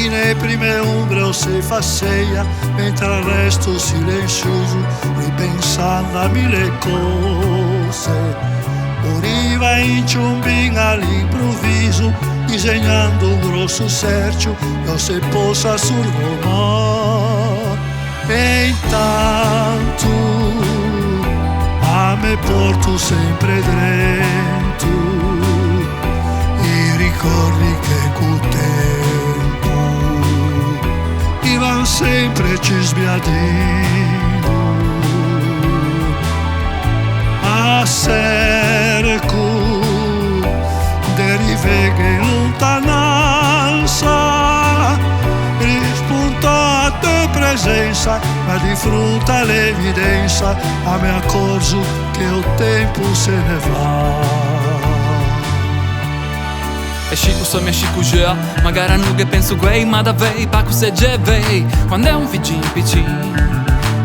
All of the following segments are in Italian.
e nelle prime ombre o se fa seia, mentre resto silenzioso ripensando a mille cose. Moriva in ciumbin all'improvviso, disegnando un grosso cerchio, io se possa sul mar. E intanto a me porto sempre dentro i ricordi che col tempo ivan sempre ci sbiadendo a cerco de riveghe in lontananza, rispunta te presenza, ma di fronte all'evidenza a me accorgo che il tempo se ne va. E scico so mia scico già, magari non che penso guai, ma da vei, pa cos'è già vei, quando è un figlio piccino,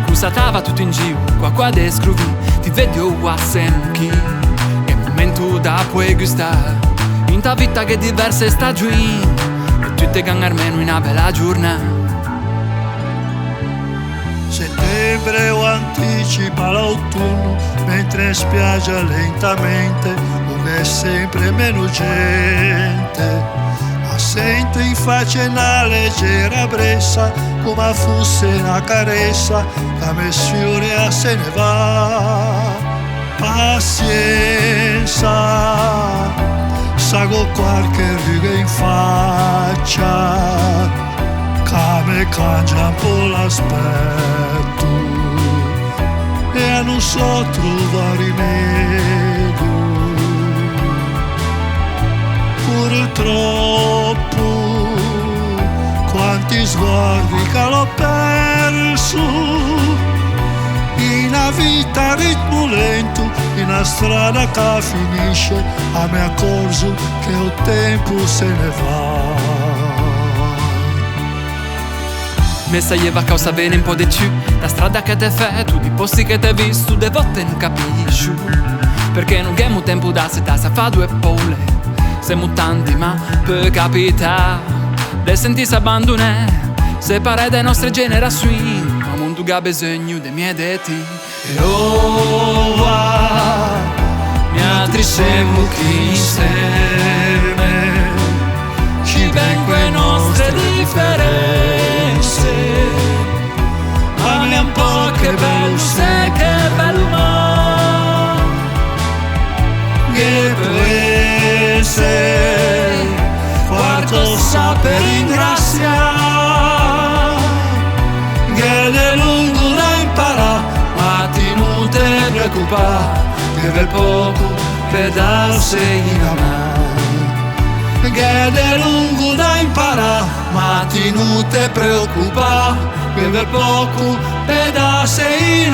cosa tava tutto in giro, qua descruvi, ti vedo a senchi, è momento da puoi gustare, in ta vita che diverse stagioni, e tutte gangar meno in una bella giornata. Settembre o anticipa l'autunno, mentre spiaggia lentamente, dove è sempre meno gente. Assente in faccia una leggera brezza, come fosse una carezza, che me sfiora se ne va. Pazienza, sago qualche riga in faccia, me cangia un po' l'aspetto e non so trovare rimedio. Purtroppo quanti sguardi che l'ho perso in una vita a ritmo lento, in una strada che finisce, a me accorgo che il tempo se ne va. Messa va a causa bene un po' di più, la strada che te fai, tu di posti che te visto, de volte non capisci, perché non abbiamo tempo da settare, fa due pole, siamo tanti ma può capitare, de sentirsi abbandonare, separare dalle nostre generazioni, ma un mondo che ha bisogno dei miei detti. E ora, mi altri siamo qui insieme, ci vengono le nostre differenze. Ma un po' che bello sei, che bello ma che può essere qualcosa per ringraziare, che è lungo da imparare, ma ti non te preoccupare, che per poco pedarsi in amare, che è lungo da imparare, ma ti non te preoccupare, che per poco pedasse in